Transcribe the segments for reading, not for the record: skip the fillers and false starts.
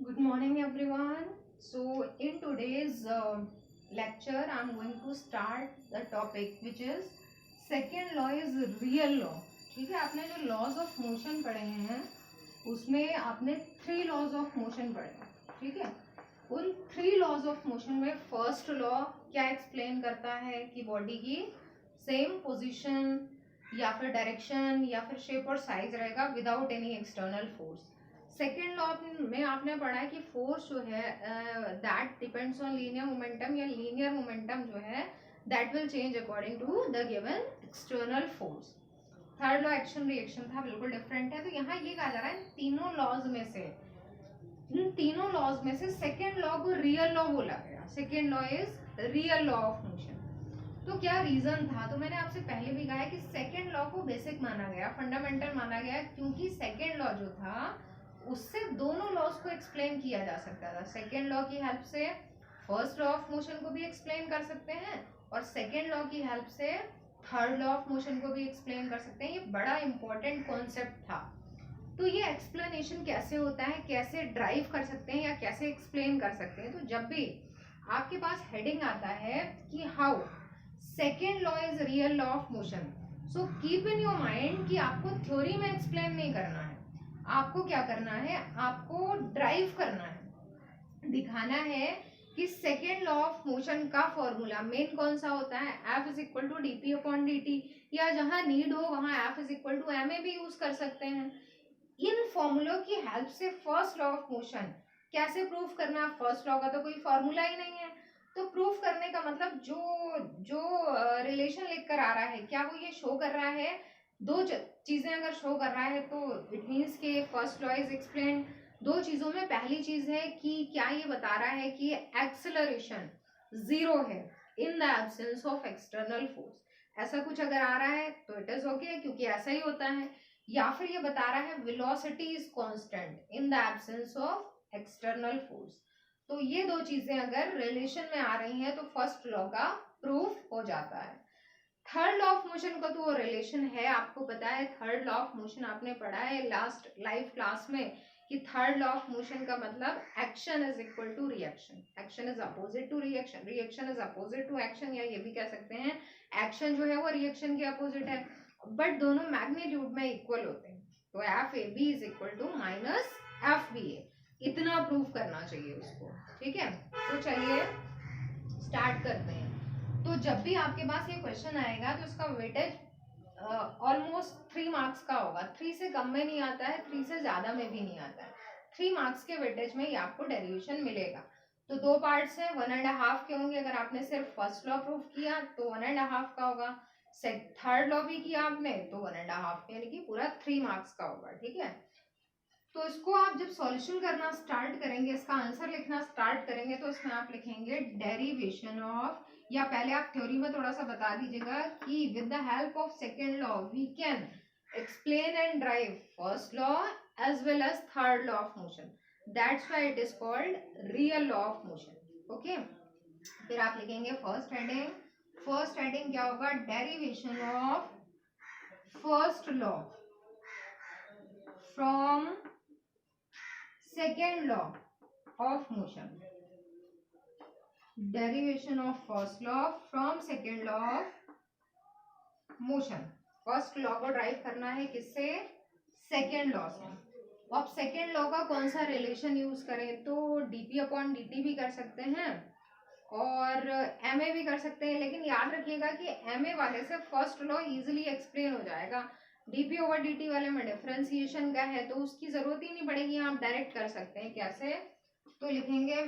Good morning, everyone. So, in today's lecture, I'm going to start the topic which is second law is real law. ठीक है, आपने जो laws of motion पढ़े हैं उसमें आपने three laws of motion पढ़े हैं. ठीक है, उन three laws of motion में first law क्या explain करता है कि body की same position या फिर डायरेक्शन या फिर शेप और साइज रहेगा without any external force. Second law में आपने पढ़ा है कि फोर्स जो है that depends on linear momentum या लीनियर मोमेंटम जो है that will change according to the given external force. Third law action reaction था, बिल्कुल डिफरेंट है. तो यहाँ ये कहा जा रहा है तीनों लॉज में से इन तीनों लॉज में से सेकेंड लॉ को रियल लॉ बोला गया. Second law is real law of motion. तो क्या रीजन था? तो मैंने आपसे पहले भी कहा है कि सेकेंड लॉ को बेसिक माना गया, फंडामेंटल माना गया, क्योंकि सेकेंड लॉ जो था उससे दोनों लॉज को एक्सप्लेन किया जा सकता था. सेकेंड लॉ की हेल्प से फर्स्ट लॉ ऑफ मोशन को भी एक्सप्लेन कर सकते हैं और सेकेंड लॉ की हेल्प से थर्ड लॉ ऑफ मोशन को भी एक्सप्लेन कर सकते हैं. ये बड़ा इंपॉर्टेंट कॉन्सेप्ट था. तो ये एक्सप्लेनेशन कैसे होता है, कैसे ड्राइव कर सकते हैं या कैसे एक्सप्लेन कर सकते हैं? तो जब भी आपके पास हेडिंग आता है कि how second law is real law of motion, so keep in your mind कि आपको थ्योरी में एक्सप्लेन नहीं करना है. आपको क्या करना है? आपको ड्राइव करना है, दिखाना है कि सेकेंड लॉ ऑफ मोशन का फॉर्मूला मेन कौन सा होता है. F is equal to D P upon D T, या जहां नीड हो वहां F is equal to M A भी यूज कर सकते हैं. इन फॉर्मूलों की हेल्प से फर्स्ट लॉ ऑफ मोशन कैसे प्रूफ करना. फर्स्ट लॉ का तो कोई फॉर्मूला ही नहीं है, तो प्रूफ करने का मतलब जो जो रिलेशन लिखकर आ रहा है क्या वो ये शो कर रहा है. दो चीजें अगर शो कर रहा है तो इट मीन्स के फर्स्ट लॉ इज एक्सप्लेन. दो चीजों में पहली चीज है कि क्या ये बता रहा है कि एक्सेलरेशन जीरो है in the absence of external force. ऐसा कुछ अगर आ रहा है तो इट इज ओके, क्योंकि ऐसा ही होता है. या फिर ये बता रहा है velocity is constant in the absence of external force. तो ये दो चीजें अगर रिलेशन में आ रही हैं तो फर्स्ट लॉ का प्रूफ हो जाता है. थर्ड लॉ ऑफ मोशन का तो रिलेशन है, आपको पता है. थर्ड लॉ ऑफ मोशन आपने पढ़ा है लास्ट लाइव क्लास में कि थर्ड लॉ ऑफ मोशन का मतलब action is equal to reaction, action is opposite to reaction, reaction is opposite to action, या ये भी कह सकते हैं एक्शन जो है वो रिएक्शन के अपोजिट है, बट दोनों मैग्नीट्यूड में इक्वल होते हैं. तो F A B is equal to minus F B A, इतना प्रूफ करना चाहिए उसको. ठीक है, तो चलिए स्टार्ट करते हैं. तो जब भी आपके पास ये क्वेश्चन आएगा तो उसका वेटेज ऑलमोस्ट 3 मार्क्स का होगा. 3 से कम में नहीं आता है, 3 से ज्यादा में भी नहीं आता है. 3 मार्क्स के वेटेज में ये आपको डेरिवेशन मिलेगा. तो दो पार्ट्स हैं, 1.5 के होंगे. अगर आपने सिर्फ फर्स्ट लॉ प्रूफ किया तो 1.5 का होगा. थर्ड लॉ भी किया आपने तो 1.5, यानी कि पूरा 3 मार्क्स का होगा. ठीक है, तो इसको आप जब सॉल्यूशन करना स्टार्ट करेंगे, इसका आंसर लिखना स्टार्ट करेंगे, तो इसमें आप लिखेंगे डेरिवेशन ऑफ, या पहले आप थ्योरी में थोड़ा सा बता दीजिएगा कि with the help of second law we can explain and derive first law as well as third law of motion. That's why it is called real law of motion. Okay, फिर आप लिखेंगे first heading. First heading क्या होगा? Derivation of first law from second law of motion. Derivation of first law from second law of motion. First law को drive करना है किससे? Second law से. अब सेकेंड लॉ का कौन सा रिलेशन यूज करें? तो डीपी अपॉन डी भी कर सकते हैं और एम ए भी कर सकते हैं, लेकिन याद रखिएगा कि एम ए वाले से फर्स्ट लॉ इजिली एक्सप्लेन हो जाएगा. डीपी ओवर डीटी वाले में डिफरेंशिएशन का है तो उसकी जरूरत ही नहीं पड़ेगी, आप डायरेक्ट कर सकते हैं. कैसे? तो लिखेंगे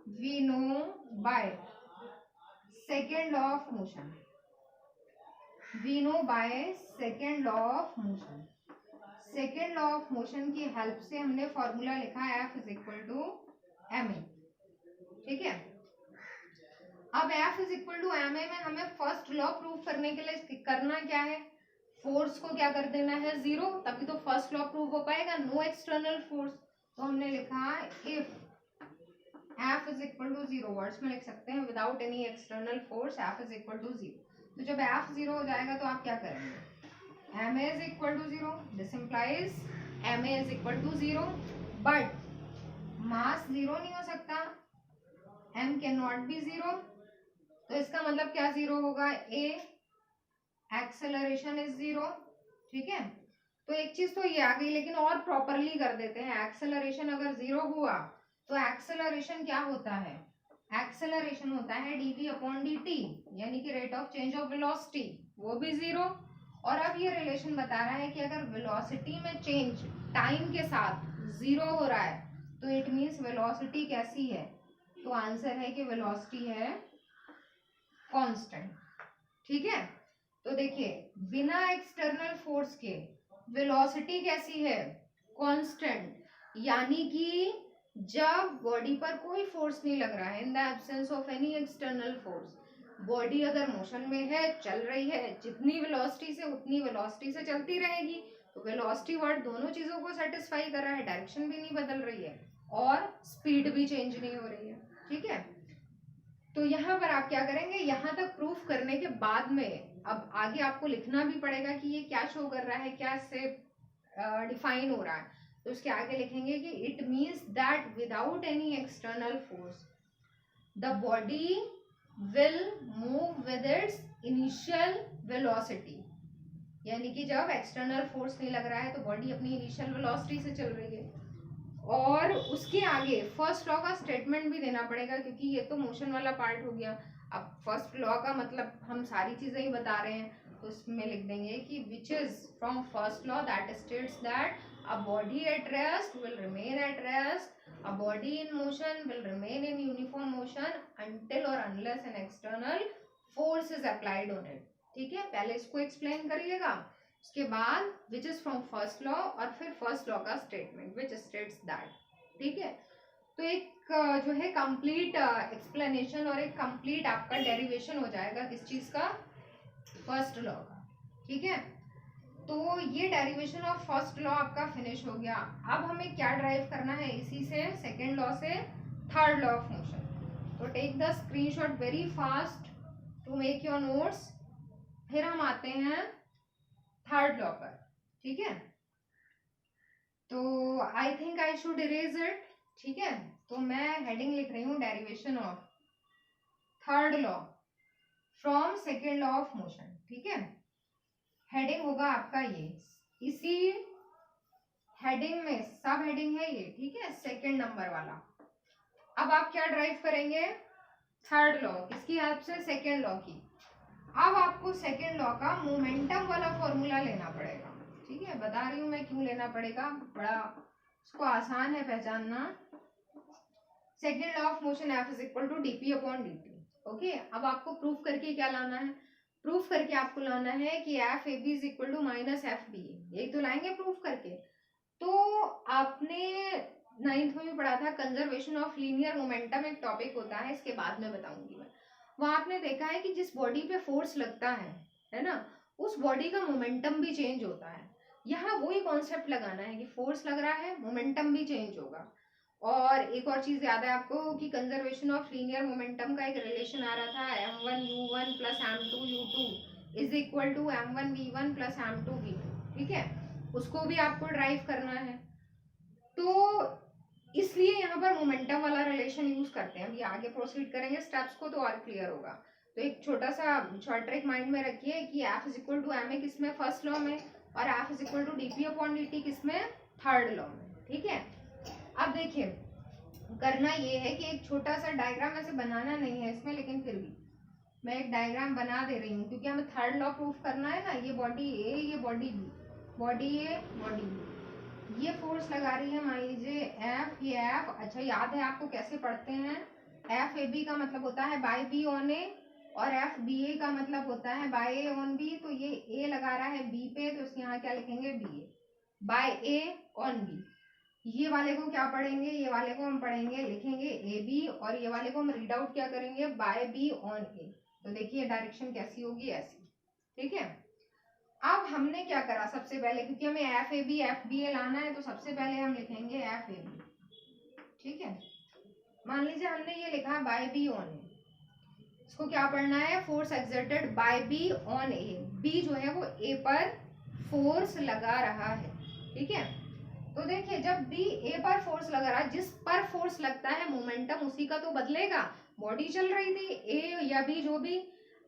we know by second law of motion. We know by second law of motion. Second law of motion की हेल्प से हमने फॉर्मूला लिखा F is equal to M A. ठीक है, अब F is equal to M A में हमें first law prove करने के लिए करना क्या है? फोर्स को क्या कर देना है? जीरो, तभी तो फर्स्ट लॉ प्रूव हो पाएगा. नो एक्सटर्नल फोर्स, तो हमने लिखा if F is equal to zero, words में लिख सकते हैं without any external force F is equal to zero. तो जब F जीरो हो जाएगा तो आप क्या करेंगे? M A is equal to zero. This implies M A is equal to zero. But mass zero नहीं हो सकता, m can not be zero, तो इसका मतलब क्या जीरो होगा, ए एक्सेलरेशन इज जीरो। ठीक है, तो एक चीज तो ये आ गई, लेकिन और प्रॉपरली कर देते हैं। एक्सेलरेशन अगर जीरो हुआ तो एक्सेलरेशन क्या होता है, एक्सेलरेशन होता है dv अपॉन dt, यानी कि rate of change of velocity, वो भी जीरो। और अब ये रिलेशन बता रहा है कि अगर वेलोसिटी में चेंज टाइम के साथ जीरो हो रहा है तो इट मीन्स वेलोसिटी कैसी है, तो आंसर है कि वेलोसिटी है कांस्टेंट। ठीक है, तो देखिए बिना एक्सटर्नल फोर्स के वेलोसिटी कैसी है, कांस्टेंट, यानी कि जब बॉडी पर कोई फोर्स नहीं लग रहा है, in the absence of any external force, body अगर मोशन में है, चल रही है, जितनी वेलोसिटी से उतनी वेलोसिटी से चलती रहेगी। तो वेलोसिटी वर्ड दोनों चीजों को सेटिस्फाई कर रहा है, डायरेक्शन भी नहीं बदल रही है और स्पीड भी चेंज नहीं हो रही है। ठीक है, तो यहाँ पर आप क्या करेंगे, यहाँ तक प्रूफ करने के बाद में अब आगे आपको लिखना भी पड़ेगा कि ये क्या शो कर रहा है, क्या इससे डिफाइन हो रहा है। तो उसके आगे लिखेंगे कि it means that without any external force the body will move with its initial velocity, यानी कि जब एक्सटर्नल फोर्स नहीं लग रहा है तो बॉडी अपनी इनिशियल वेलोसिटी से चल रही है। और उसके आगे फर्स्ट लॉ का स्टेटमेंट भी देना पड़ेगा, क्योंकि ये तो मोशन वाला पार्ट हो गया। अब फर्स्ट लॉ का मतलब हम सारी चीजें ही बता रहे हैं, तो उसमें लिख देंगे कि which is from first law that states that a body at rest will remain at rest, a body in motion will remain in uniform motion until और unless an external force is applied on it. ठीक है, पहले इसको explain करिएगा, उसके बाद which is from first law, और फिर फर्स्ट लॉ का स्टेटमेंट विच स्टेट्स दैट। ठीक है, तो एक जो है कंप्लीट एक्सप्लेनेशन और एक कंप्लीट आपका डेरिवेशन हो जाएगा किस चीज का, फर्स्ट लॉ का। ठीक है, तो ये डेरिवेशन ऑफ फर्स्ट लॉ आपका फिनिश हो गया। अब हमें क्या ड्राइव करना है, इसी से सेकेंड लॉ से थर्ड लॉ ऑफ मोशन। तो take the screenshot very fast to make your notes, फिर हम आते हैं थर्ड लॉ पर। ठीक है, तो I think I should erase it. ठीक है, तो मैं हेडिंग लिख रही हूँ derivation of third law from second law of motion. ठीक है, हेडिंग होगा आपका ये, इसी हेडिंग में सब हेडिंग है ये। ठीक है, सेकेंड नंबर वाला। अब आप क्या ड्राइव करेंगे, थर्ड लॉ, इसकी हेल्प से सेकेंड लॉ की। अब आपको सेकेंड लॉ का मोमेंटम वाला फॉर्मूला लेना पड़ेगा। ठीक है, बता रही हूं मैं क्यों लेना पड़ेगा, बड़ा इसको आसान है पहचानना। Second law of motion F is equal to DP upon dt। Okay, अब आपको प्रूफ करके क्या लाना है, प्रूफ करके आपको लाना है कि F A B is equal to minus F B, यही तो लाएंगे प्रूफ करके। तो आपने नाइन्थ में भी पढ़ा था कंजर्वेशन ऑफ लीनियर मोमेंटम, एक टॉपिक होता है, इसके बाद में बताऊंगी मैं। वहां आपने देखा है कि जिस बॉडी पे फोर्स लगता है ना, उस बॉडी का मोमेंटम भी चेंज होता है। यहाँ वही कॉन्सेप्ट लगाना है कि फोर्स लग रहा है, मोमेंटम भी चेंज होगा। और एक और चीज याद है आपको कि कंजर्वेशन ऑफ लीनियर मोमेंटम का एक रिलेशन आ रहा था, m1u1 plus m2u2 is equal to m1v1 plus m2v2। ठीक है, उसको भी आपको ड्राइव करना है, तो इसलिए यहाँ पर मोमेंटम वाला रिलेशन यूज करते हैं। अभी आगे प्रोसीड करेंगे स्टेप्स को तो और क्लियर होगा। तो एक छोटा सा शॉर्ट ट्रिक माइंड में रखिए कि F is equal to M A किसमें, फर्स्ट लॉ में, और F is equal to DP upon D T किसमें, थर्ड लॉ में। ठीक है, अब देखिए करना ये है कि एक छोटा सा डायग्राम ऐसे बनाना नहीं है इसमें, लेकिन फिर भी मैं एक डायग्राम बना दे रही हूँ, क्योंकि हमें थर्ड लॉ प्रूफ करना है ना। ये बॉडी ए, ये body B, body A body B, ये फोर्स लगा रही है मान लीजिए एफ, ये एफ। अच्छा याद है आपको कैसे पढ़ते हैं, एफ ए बी का मतलब होता है बाय बी ऑन ए, और एफ बी ए का मतलब होता है बाय ए ऑन बी। तो ये ए लगा रहा है बी पे, तो यहाँ क्या लिखेंगे, B A by A on B. ये वाले को क्या पढ़ेंगे, ये वाले को हम पढ़ेंगे, लिखेंगे ए बी, और ये वाले को हम रीड आउट क्या करेंगे, बाय बी ऑन ए। तो देखिए डायरेक्शन कैसी होगी, ऐसी। ठीक है, अब हमने क्या करा सबसे पहले, क्योंकि हमें एफ बी ए लाना है, तो सबसे पहले हम लिखेंगे एफ ए बी। ठीक है, मान लीजिए हमने ये लिखा बाय बी ऑन ए, इसको क्या पढ़ना है, force exerted by B on A. B जो है वो ए पर फोर्स लगा रहा है। ठीक है, तो देखिए जब बी ए पर फोर्स लगा रहा है, जिस पर फोर्स लगता है मोमेंटम उसी का तो बदलेगा। बॉडी चल रही थी ए या बी जो भी,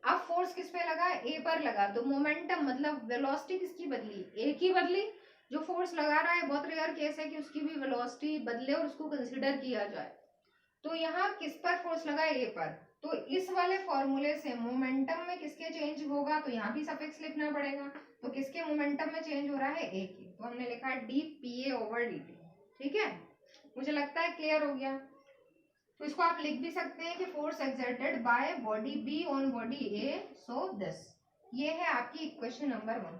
अब फोर्स किस पे लगा, ए पर लगा, तो मोमेंटम मतलब वेलोसिटी किसकी बदली, ए की बदली। जो फोर्स लगा रहा है बहुत रेयर केस है कि उसकी भी वेलोसिटी बदले और उसको कंसीडर किया जाए। तो यहाँ किस पर फोर्स लगा, ए पर, तो इस वाले फॉर्मूले से मोमेंटम में किसके चेंज होगा, तो यहाँ भी सफिक्स लिखना पड़ेगा। तो किसके मोमेंटम में चेंज हो रहा है, ए की, तो हमने लिखा है D P A over D T. ठीक है, मुझे लगता है क्लियर हो गया। तो इसको आप लिख भी सकते हैं कि force exerted by body be on body A, so this, ये है आपकी इक्वेशन नंबर 1।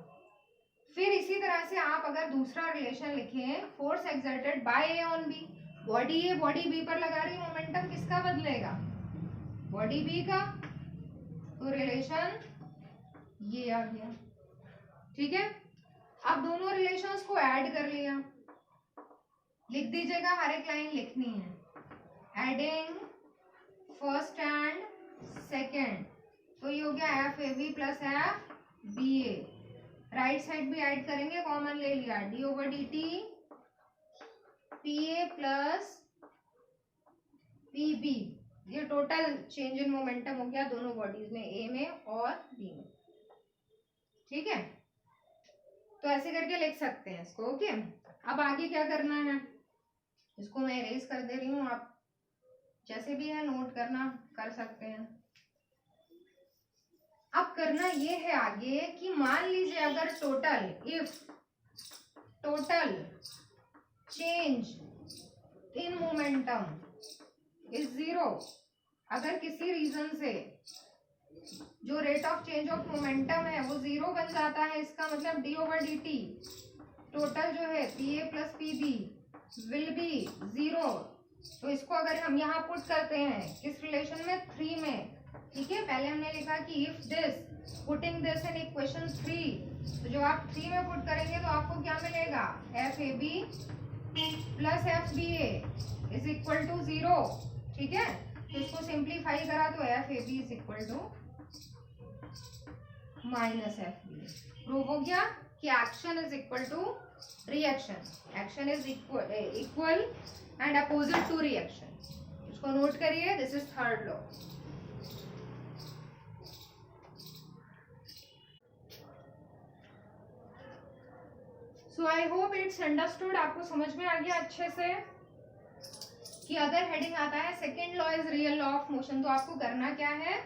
फिर इसी तरह से आप अगर दूसरा रिलेशन लिखें, force exerted by A on B, body A body B पर लगा रही, मोमेंटम किसका बदलेगा, बॉडी बी का, तो रिलेशन ये आ गया। ठीक है, अब दोनों रिलेशंस को ऐड कर लिया, लिख दीजिएगा, हर एक लाइन लिखनी है, एडिंग फर्स्ट एंड सेकेंड, तो ये हो गया F A B plus F B A, right side भी ऐड करेंगे, कॉमन ले लिया, D over D T P A plus P B, ये टोटल चेंज इन मोमेंटम हो गया दोनों बॉडीज में, ए में और बी में। ठीक है, तो ऐसे करके लिख सकते हैं इसको। ओके, अब आगे क्या करना है, इसको मैं इरेज कर दे रही हूँ, आप जैसे भी है नोट करना कर सकते हैं। अब करना ये है आगे कि मान लीजिए अगर total, if total change in momentum is 0, अगर किसी रीजन से जो rate of change of momentum है वो 0 बन जाता है, इसका मतलब D over D T total जो है P A plus P B will be 0। तो इसको अगर हम यहाँ पुट करते हैं किस रिलेशन में, 3 में। ठीक है, पहले हमने लिखा कि if this, putting this in equation 3, तो जो आप 3 में पुट करेंगे तो आपको क्या मिलेगा, F A B plus F B A is equal to 0। ठीक है, तो इसको सिंप्लीफाई करा तो F A B is equal to minus F B. Prove हो गया कि action is equal to reaction, action is equal and opposite to reaction. इसको नोट करिए, this is third law. So I hope it's understood, आपको समझ में आ गया अच्छे से कि अगर हेडिंग आता है second law is real law of motion, तो आपको करना क्या है,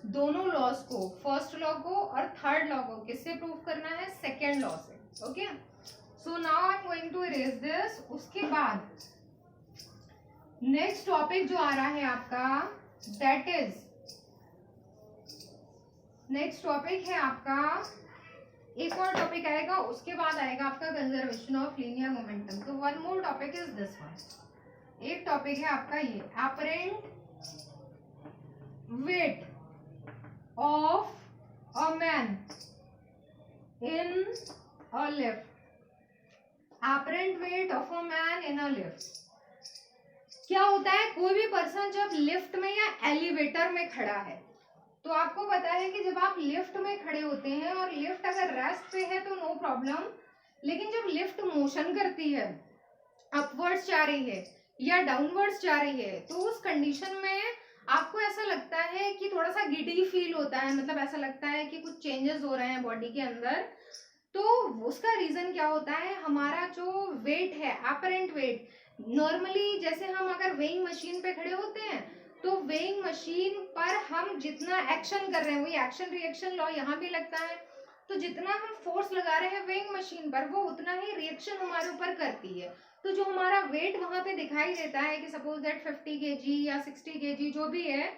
दोनों लॉज को, फर्स्ट लॉ को और थर्ड लॉ को किससे प्रूव करना है, सेकेंड लॉ से। Okay, so now I am going to erase this. उसके बाद नेक्स्ट टॉपिक जो आ रहा है आपका, दैट इज, नेक्स्ट टॉपिक है आपका, एक और टॉपिक आएगा, उसके बाद आएगा आपका कंजर्वेशन ऑफ लीनियर मोमेंटम। तो one more topic is this one, एक टॉपिक है आपका ये, apparent weight of a man in a lift, apparent weight of a man in a lift. क्या होता है, कोई भी पर्सन जब लिफ्ट में या एलिवेटर में खड़ा है, तो आपको पता है कि जब आप लिफ्ट में खड़े होते हैं और लिफ्ट अगर रेस्ट पे है तो नो प्रॉब्लम, लेकिन जब लिफ्ट मोशन करती है, अपवर्ड्स जा रही है या डाउनवर्ड्स जा रही है, तो उस कंडीशन में आपको ऐसा लगता है कि थोड़ा सा गिडी फील होता है, मतलब ऐसा लगता है कि कुछ चेंजेस हो रहे हैं बॉडी के अंदर। तो उसका रीजन क्या होता है, हमारा जो वेट है, अपरेंट वेट, नॉर्मली जैसे हम अगर वेइंग मशीन पे खड़े होते हैं तो वेइंग मशीन पर हम जितना एक्शन कर रहे हैं, वही एक्शन रिएक्शन लॉ यहाँ भी लगता है, तो जितना हम फोर्स लगा रहे हैं वेइंग मशीन पर वो उतना ही रिएक्शन हमारे ऊपर करती है। तो जो हमारा वेट वहां पे दिखाई देता है कि सपोज दैट 50 kg या 60 kg जो भी है,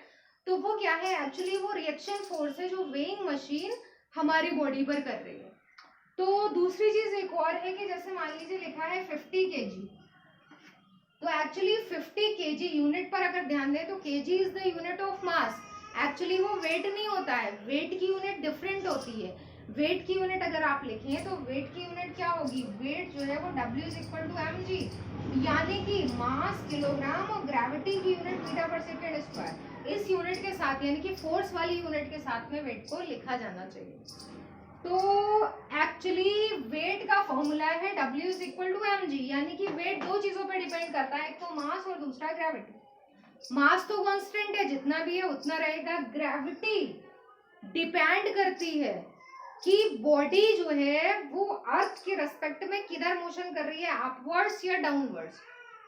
तो वो क्या है, एक्चुअली वो रिएक्शन फोर्स है जो वेइंग मशीन हमारी बॉडी पर कर रही है। तो दूसरी चीज एक और है कि जैसे मान लीजिए लिखा है 50 kg, तो एक्चुअली 50 kg यूनिट पर अगर ध्यान दें तो kg is the unit of mass, actually वो वेट नहीं होता है, वेट की यूनिट डिफरेंट होती है। वेट की यूनिट अगर आप लिखें तो वेट की यूनिट क्या होगी, वेट जो है वो W is equal to mg, यानी कि मास किलोग्राम और ग्रेविटी की यूनिट मीटर पर सेकेंड स्क्वायर, इस यूनिट के साथ यानी कि फोर्स वाली यूनिट के साथ में वेट को लिखा जाना चाहिए। तो एक्चुअली वेट का फॉर्मूला है W is equal to mg, यानी कि वेट दो चीजों पर डिपेंड करता है, एक तो मास और दूसरा ग्रेविटी। मास तो कांस्टेंट है, जितना भी है उतना रहेगा। ग्रेविटी डिपेंड करती है कि बॉडी जो है वो अर्थ के रेस्पेक्ट में किधर मोशन कर रही है, अपवर्ड्स या डाउनवर्ड्स।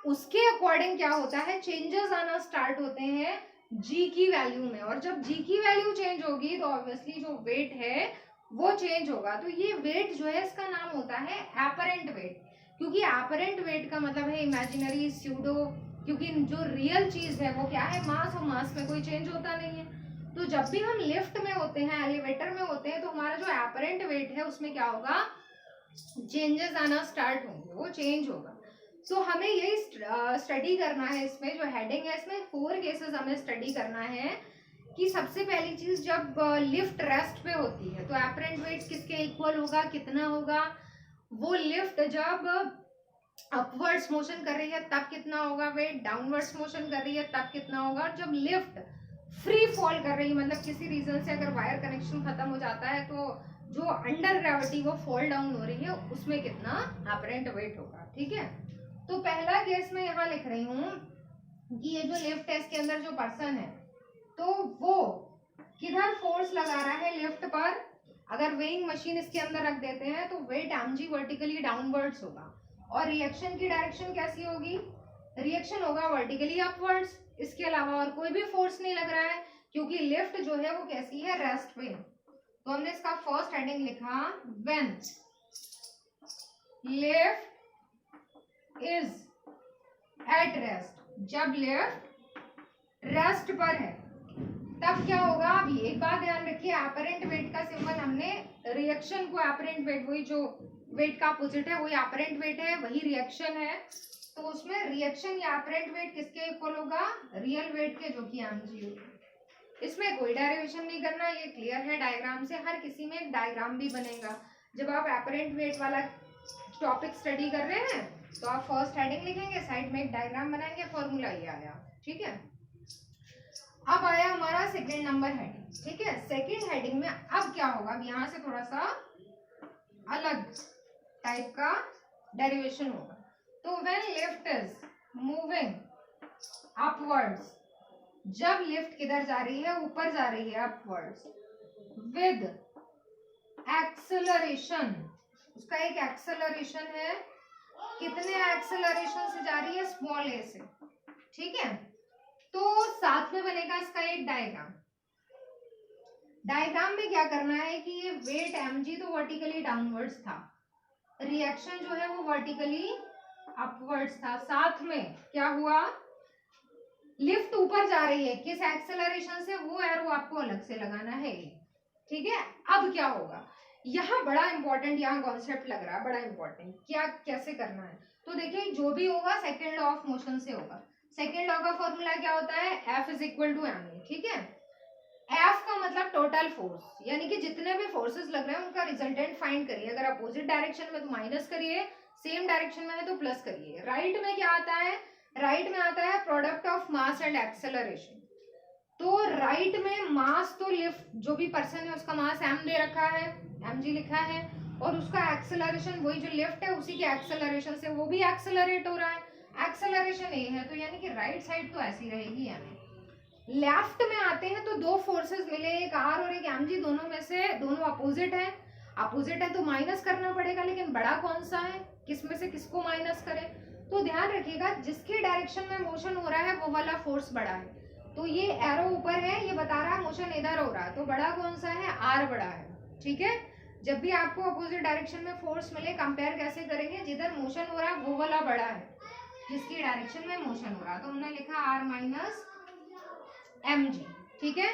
उसके अकॉर्डिंग क्या होता है, चेंजेस आना स्टार्ट होते हैं जी की वैल्यू में, और जब जी की वैल्यू चेंज होगी तो ऑब्वियसली जो वेट है वो चेंज होगा। तो ये वेट जो है इसका नाम होता है एपरेंट वेट, क्योंकि एपरेंट वेट का मतलब है इमेजिनरी, स्यूडो, क्योंकि जो रियल चीज है वो क्या है, मास, और मास में कोई चेंज होता नहीं है। तो जब भी हम लिफ्ट में होते हैं, एलिवेटर में होते हैं, तो हमारा जो एपरेंट वेट है उसमें क्या होगा, चेंजेस आना स्टार्ट होंगे, वो चेंज होगा। तो हमें यही स्टडी करना है, इसमें जो हेडिंग है इसमें 4 केसेस हमें स्टडी करना है कि सबसे पहली चीज जब लिफ्ट रेस्ट पे होती है तो एपरेंट वेट किसके इक्वल होगा, कितना होगा। वो लिफ्ट जब अपवर्ड्स मोशन कर रही है तब कितना होगा वेट, डाउनवर्ड्स मोशन कर रही है तब कितना होगा, और जब लिफ्ट फ्री फॉल कर रही है, मतलब किसी रीजन से अगर वायर कनेक्शन खत्म हो जाता है तो जो अंडर ग्रेविटी वो फॉल डाउन हो रही है, उसमें कितना एपरेंट वेट होगा। ठीक है, तो पहला केस मैं यहाँ लिख रही हूँ कि ये जो लिफ्ट है इसके अंदर जो पर्सन है तो वो किधर फोर्स लगा रहा है, लिफ्ट पर। अगर वेइंग मशीन इसके अंदर रख देते हैं तो वेट mg वर्टिकली डाउनवर्ड्स होगा, और रिएक्शन की डायरेक्शन कैसी होगी, रिएक्शन होगा वर्टिकली अपवर्ड्स। इसके अलावा और कोई भी फोर्स नहीं लग रहा है, क्योंकि लिफ्ट जो है वो कैसी है, रेस्ट पे। तो हमने इसका फर्स्ट हेडिंग लिखा, when lift is at rest, जब लिफ्ट रेस्ट पर है तब क्या होगा। अब एक बात ध्यान रखिए, एपरेंट वेट का सिंबल हमने रिएक्शन को, एपरेंट वेट वही जो वेट का अपोजिट है वही एपरेंट वेट है, वही रिएक्शन है। तो उसमें रिएक्शन या एपरेंट वेट किसके इक्वल होगा, रियल वेट के, जो कि mg होगा। इसमें कोई डेरिवेशन नहीं करना, ये क्लियर है डायग्राम से, हर किसी में एक डायग्राम भी बनेगा। जब आप एपरेंट वेट वाला टॉपिक स्टडी कर रहे हैं तो आप फर्स्ट हेडिंग लिखेंगे, साइड में एक डायग्राम बनाएंगे, फॉर्मूला ये आया। ठीक है, अब आया हमारा सेकेंड नंबर हेडिंग। ठीक है, सेकेंड हेडिंग में अब क्या होगा, अब यहाँ से थोड़ा सा अलग टाइप का डेरिवेशन होगा। तो when lift is moving upwards, जब लिफ्ट किधर जा रही है, ऊपर जा रही है, अपवर्ड्स, विद एक्सेलरेशन, उसका एक एक्सेलरेशन है, कितने एक्सेलरेशन से जा रही है, स्मॉल ए से। ठीक है, तो साथ में बनेगा इसका एक डायग्राम। डायग्राम में क्या करना है कि ये वेट mg तो वर्टिकली डाउनवर्ड्स था, रिएक्शन जो है वो वर्टिकली अपवर्ड्स था, साथ में क्या हुआ, लिफ्ट ऊपर जा रही है, किस एक्सेलरेशन से, वो एरो आपको अलग से लगाना है। ठीक है, अब क्या होगा, यहाँ बड़ा इंपॉर्टेंट, यहाँ कॉन्सेप्ट लग रहा है बड़ा इंपॉर्टेंट, क्या कैसे करना है। तो देखिए, जो भी होगा सेकेंड लॉ ऑफ मोशन से होगा। सेकेंड लॉ का फॉर्मूला क्या होता है, F is equal to mg। ठीक है, F का मतलब टोटल फोर्स, यानी कि जितने भी फोर्सेस लग रहे हैं उनका रिजल्टेंट फाइंड करिए। अगर अपोजिट डायरेक्शन में तो माइनस करिए, सेम डायरेक्शन में है तो प्लस करिए। राइट में क्या आता है, राइट में आता है product of mass and acceleration. तो राइट में मास, तो लिफ्ट जो भी पर्सन है उसका मास m दे रखा है, mg लिखा है, और उसका एक्सेलरेशन वही जो लिफ्ट है उसी के एक्सेलरेशन से वो भी एक्सेलरेट हो रहा है, एक्सेलरेशन ए है, तो यानी कि राइट साइड तो ऐसी रहेगी m। लेफ्ट में आते हैं तो दो फोर्सेस मिले, एक r और एक mg, दोनों में से दोनों अपोजिट है, अपोजिट है तो माइनस करना पड़ेगा, लेकिन बड़ा कौन सा है, किस में से किसको माइनस करें। तो ध्यान रखिएगा, जिसके डायरेक्शन में मोशन हो रहा है वो वाला फोर्स बड़ा है। तो ये एरो ऊपर है, ये बता रहा है मोशन इधर हो रहा है, तो बड़ा कौन सा है, r बड़ा है। ठीक है, जब भी आपको अपोजिट डायरेक्शन में फोर्स मिले, कंपेयर कैसे करेंगे, जिधर मोशन हो रहा है वो वाला बड़ा है, जिसकी डायरेक्शन में मोशन हो रहा है। तो हमने लिखा r माइनस mg। ठीक है,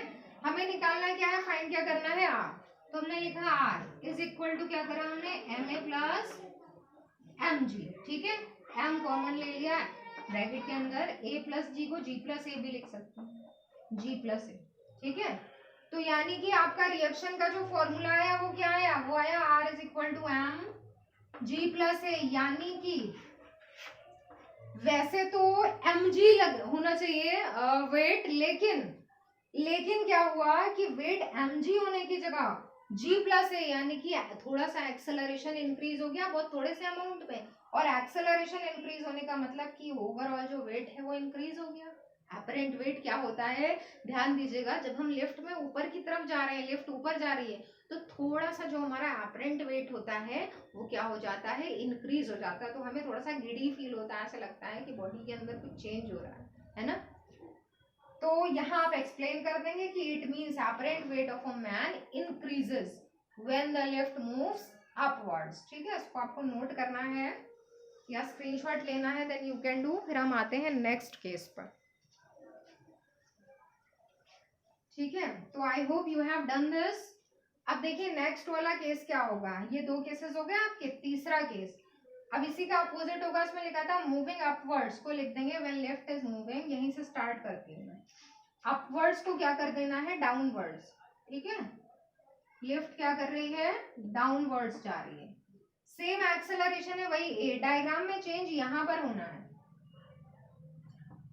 हमें निकालना क्या है, फाइंड क्या करना है, r। तो हमने लिखा r इज इक्वल टू, क्या करा हमने, ma प्लस mg। ठीक है, m कॉमन ले लिया ब्रैकेट के अंदर, a प्लस जी को g प्लस ए भी लिख सकते हैं, g प्लस ए। ठीक है, तो यानी कि आपका रिएक्शन का जो फॉर्मूला आया वो क्या आया, वो आया r is equal to m g plus A, यानी कि वैसे तो mg होना चाहिए वेट, लेकिन क्या हुआ कि वेट mg होने की जगह जी प्लस ए, यानी कि थोड़ा सा एक्सेलरेशन इंक्रीज हो गया बहुत थोड़े से अमाउंट में, और एक्सेलरेशन इंक्रीज होने का मतलब कि ओवरऑल जो वेट है वो इंक्रीज हो गया। एपरेंट वेट क्या होता है, ध्यान दीजिएगा, जब हम लिफ्ट में ऊपर की तरफ जा रहे हैं, लिफ्ट ऊपर जा रही है, तो थोड़ा सा जो हमारा एपरेंट वेट होता है वो क्या हो जाता है, इंक्रीज हो जाता है। तो हमें थोड़ा सा गिडी फील होता है, ऐसा लगता है कि बॉडी के अंदर कुछ चेंज हो रहा है ना। तो यहाँ आप एक्सप्लेन कर देंगे कि it means apparent weight of a man increases when the lift moves upwards. ठीक है, इसको आपको नोट करना है या स्क्रीनशॉट लेना है, देन यू कैन डू। फिर हम आते हैं नेक्स्ट केस पर। ठीक है, तो I hope you have done this. अब देखिए नेक्स्ट वाला केस क्या होगा, ये दो केसेस हो गए आपके, तीसरा केस अब इसी का अपोजिट होगा। इसमें लिखा था मूविंग अपवर्ड्स, को लिख देंगे व्हेन लेफ्ट इज मूविंग, यहीं से स्टार्ट करती हूँ मैं। अपवर्ड्स को क्या कर देना है, डाउनवर्ड्स। ठीक है, लिफ्ट क्या कर रही है, डाउनवर्ड्स जा रही है। सेम एक्सेलरेशन है, वही ए, डायग्राम में चेंज यहाँ पर होना है।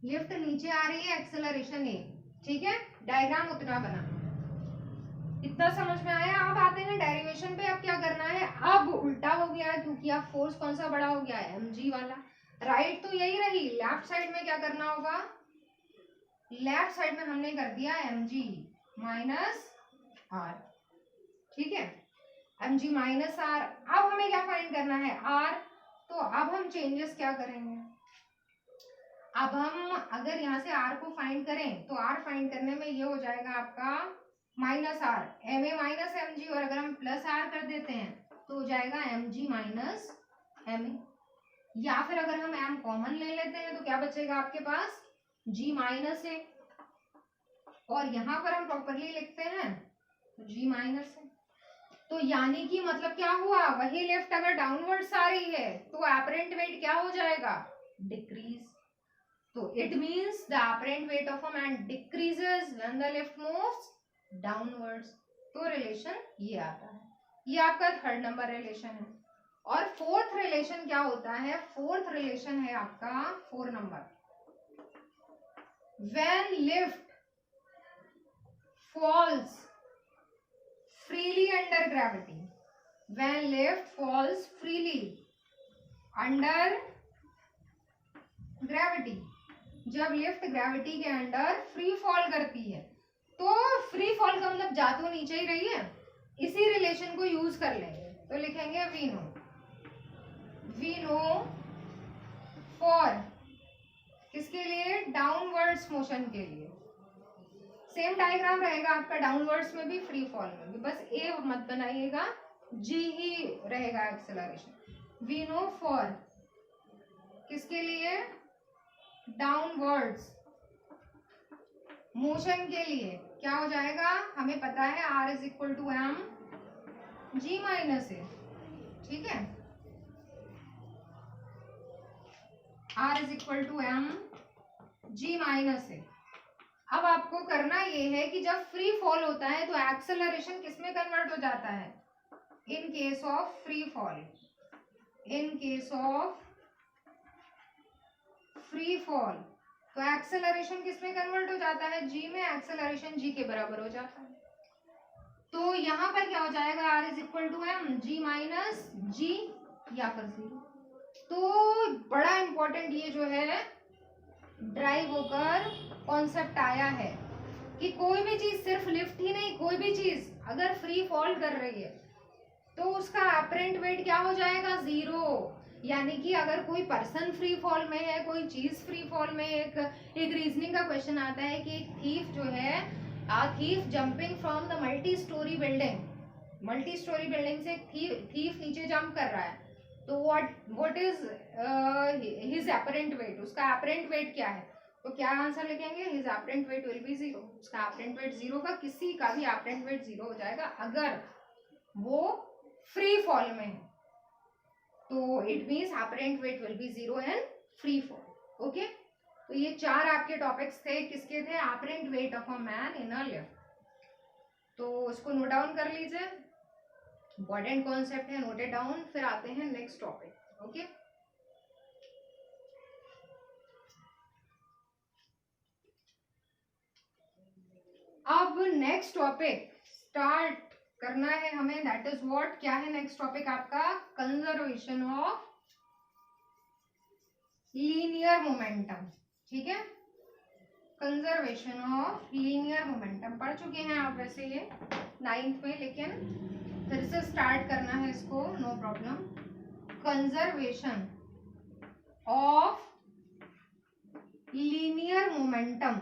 लिफ्ट नीचे आ रही है, एक्सेलरेशन ए। ठीक है, डायग्राम उतना बना, इतना समझ में आया। अब आते हैं डेरिवेशन पे। अब क्या करना है, अब उल्टा हो गया क्योंकि अब फोर्स कौन सा बड़ा हो गया है, mg वाला। राइट तो यही रही, लेफ्ट साइड में क्या करना होगा, लेफ्ट साइड में हमने कर दिया mg माइनस r। ठीक है, mg माइनस r। अब हमें क्या फाइंड करना है, r। तो अब हम चेंजेस क्या करेंगे, अब हम अगर यहाँ से r को फाइंड करें तो r फाइंड करने में ये हो जाएगा आपका minus R, M A minus M G, और अगर हम प्लस आर कर देते हैं तो हो जाएगा M G minus M A. या फिर अगर हम एम कॉमन ले लेते हैं तो क्या बचेगा आपके पास, जी माइनस ए, और यहां पर हम प्रॉपरली लिखते हैं तो जी माइनस ए। तो यानी कि मतलब क्या हुआ, वही लिफ्ट अगर डाउनवर्ड्स आ रही है तो एपरेंट वेट क्या हो जाएगा, डिक्रीज। तो it means the apparent weight of a man decreases when the lift moves downwards. तो रिलेशन ये आता है, ये आपका थर्ड नंबर रिलेशन है। और फोर्थ रिलेशन क्या होता है, फोर्थ रिलेशन है आपका 4 number, when lift falls freely under gravity, when lift falls freely under gravity, जब लिफ्ट ग्रेविटी के अंडर फ्री फॉल करती है, तो फ्री फॉल का मतलब जा तो नीचे ही रही है, इसी रिलेशन को यूज कर लेंगे। तो लिखेंगे वी नो फॉर किसके लिए, डाउनवर्ड्स मोशन के लिए। सेम डायग्राम रहेगा आपका डाउनवर्ड्स में भी, फ्री फॉल में भी, बस ए मत बनाइएगा, जी ही रहेगा एक्सेलरेशन। वी नो फॉर किसके लिए, डाउनवर्ड्स मोशन के लिए क्या हो जाएगा, हमें पता है r is equal to M G minus A. ठीक है, r is equal to M G minus A. अब आपको करना ये है कि जब फ्री फॉल होता है तो एक्सेलरेशन किस में कन्वर्ट हो जाता है, in case of free fall, in case of free fall तो एक्सेलरेशन किस में कन्वर्ट हो जाता है, जी में, एक्सेलरेशन जी के बराबर हो जाता है। तो यहाँ पर क्या हो जाएगा, r is equal to M G minus G या फिर 0। तो बड़ा इंपॉर्टेंट ये जो है ड्राइव होकर कॉन्सेप्ट आया है कि कोई भी चीज, सिर्फ लिफ्ट ही नहीं, कोई भी चीज अगर फ्री फॉल कर रही है तो उसका अपरेंट वेट क्या हो जाएगा, 0। यानी कि अगर कोई पर्सन फ्री फॉल में है, कोई चीज फ्री फॉल में, एक रीजनिंग का क्वेश्चन आता है कि एक थीफ जो है, a thief jumping from the multi storey building, multi storey building से थीफ नीचे जंप कर रहा है, तो what is his apparent weight, उसका अपरेंट वेट क्या है, तो क्या आंसर लिखेंगे, his apparent weight will be 0। उसका अपरेंट वेट 0 का, किसी का भी अपरेंट वेट 0 हो जाएगा अगर वो फ्री फॉल में है। तो it means apparent weight will be 0 in free fall. Okay, तो ये 4 आपके टॉपिक्स थे, किसके थे, apparent weight of a man in a lift. तो इसको नोट डाउन कर लीजिए, इंपॉर्टेंट कॉन्सेप्ट है, नोट इट डाउन। फिर आते हैं नेक्स्ट टॉपिक। ओके, अब नेक्स्ट टॉपिक स्टार्ट करना है हमें, दैट इज व्हाट, क्या है नेक्स्ट टॉपिक आपका, कंजर्वेशन ऑफ लीनियर मोमेंटम। ठीक है, कंजर्वेशन ऑफ लीनियर मोमेंटम पढ़ चुके हैं आप वैसे ये 9th में, लेकिन फिर से स्टार्ट करना है इसको, no problem. Conservation of linear momentum,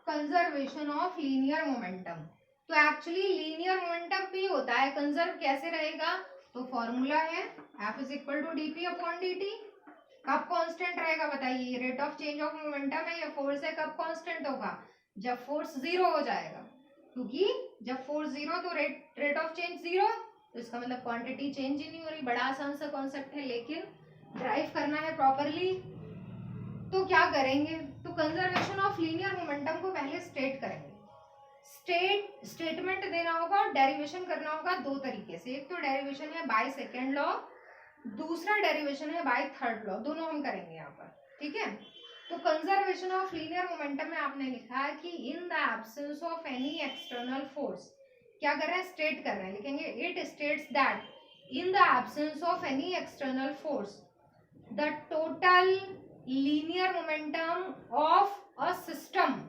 conservation of linear momentum. तो एक्चुअली लीनियर मोमेंटम भी होता है, कंजर्व कैसे रहेगा, तो फॉर्मूला है F is equal to dp upon dt। कब कांस्टेंट रहेगा बताइए, rate of change of momentum है या फोर्स है, कब कांस्टेंट होगा, जब फोर्स जीरो हो जाएगा, क्योंकि जब फोर्स जीरो तो रेट ऑफ चेंज जीरो, तो इसका मतलब क्वांटिटी चेंज ही नहीं हो रही। बड़ा आसान सा कॉन्सेप्ट है, लेकिन ड्राइव करना है प्रॉपरली तो क्या करेंगे, तो कंजर्वेशन ऑफ लीनियर मोमेंटम को पहले स्टेट करेंगे। स्टेटमेंट देना होगा और डेरिवेशन करना होगा दो तरीके से, एक तो डेरिवेशन है बाय सेकेंड लॉ, दूसरा डेरिवेशन है बाय थर्ड लॉ, दोनों हम करेंगे यहाँ पर। ठीक है, तो कंजर्वेशन ऑफ लीनियर मोमेंटम में आपने लिखा है कि in the absence of any external force, क्या कर रहे हैं, स्टेट कर रहे हैं, लिखेंगे it states that in the absence of any external force the total linear momentum of a system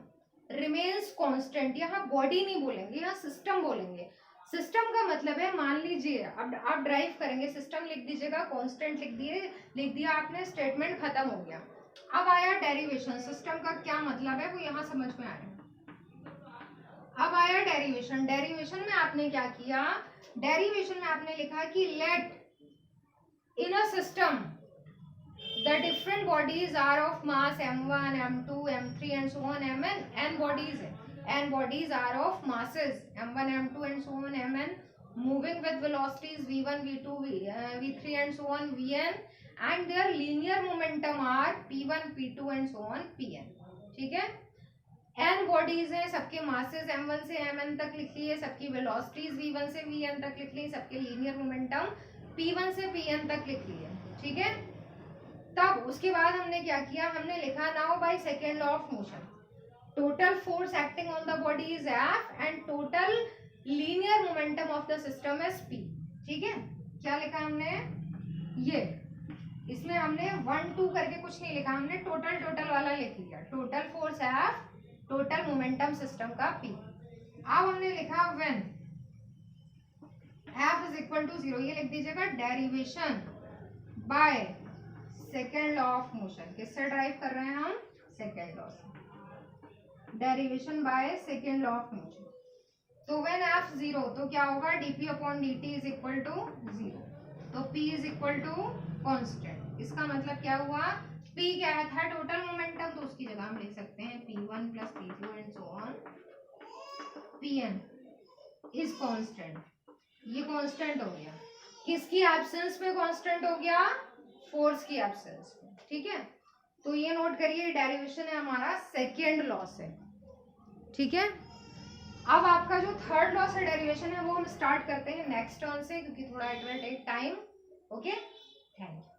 remains constant. यहाँ बॉडी नहीं बोलेंगे, यहाँ सिस्टम बोलेंगे। सिस्टम का मतलब है, मान लीजिए अब आप ड्राइव करेंगे, सिस्टम लिख दीजिएगा, कांस्टेंट लिख दिया आपने, स्टेटमेंट खत्म हो गया। अब आया डेरिवेशन, सिस्टम का क्या मतलब है वो यहाँ समझ में आया। अब आया डेरिवेशन, डेरिवेशन में आपने क्या किया, डेरिवेशन में आपने लिखा कि let in a system the different bodies are of mass m1 m2 m3 and so on mn, and bodies are of masses m1 m2 and so on mn, moving with velocities v1 v2 v3 and so on vn, and their linear momentum are p1 p2 and so on pn। ठीक है, n bodies हैं, सबके masses m1 से mn तक लिख लिए, सबकी velocities v1 से vn तक लिख ली, सबके लीनियर मोमेंटम p1 से pn तक लिख लिए। ठीक है, तब उसके बाद हमने क्या किया, हमने लिखा now bye second law of motion total force acting on the body is F and total linear momentum of the system is P। ठीक है, क्या लिखा हमने, ये इसमें हमने 1 2 करके कुछ नहीं लिखा, हमने टोटल वाला लिख लिया, total force F, total momentum system का P। अब हमने लिखा when F is equal to 0, ये लिख दीजिएगा, derivation by second law of motion. किससे ड्राइव कर रहे हैं हम, सेकेंड लॉ से, derivation by second law of motion. तो व्हेन F 0 तो क्या होगा, dp upon dt is equal to 0, तो p is equal to constant. इसका मतलब क्या हुआ, p क्या था, टोटल मोमेंटम, तो उसकी जगह हम लिख सकते हैं p1 plus p2 and so on pn is constant. ये कांस्टेंट हो गया, किसकी एब्सेंस में कांस्टेंट हो गया, फोर्स की एब्सेंस में। ठीक है, तो ये नोट करिए, डेरिवेशन है हमारा सेकेंड लॉ से। ठीक है, अब आपका जो थर्ड लॉ से डेरिवेशन है वो हम स्टार्ट करते हैं नेक्स्ट टर्न से, क्योंकि थोड़ा it will take time. Okay, thank you.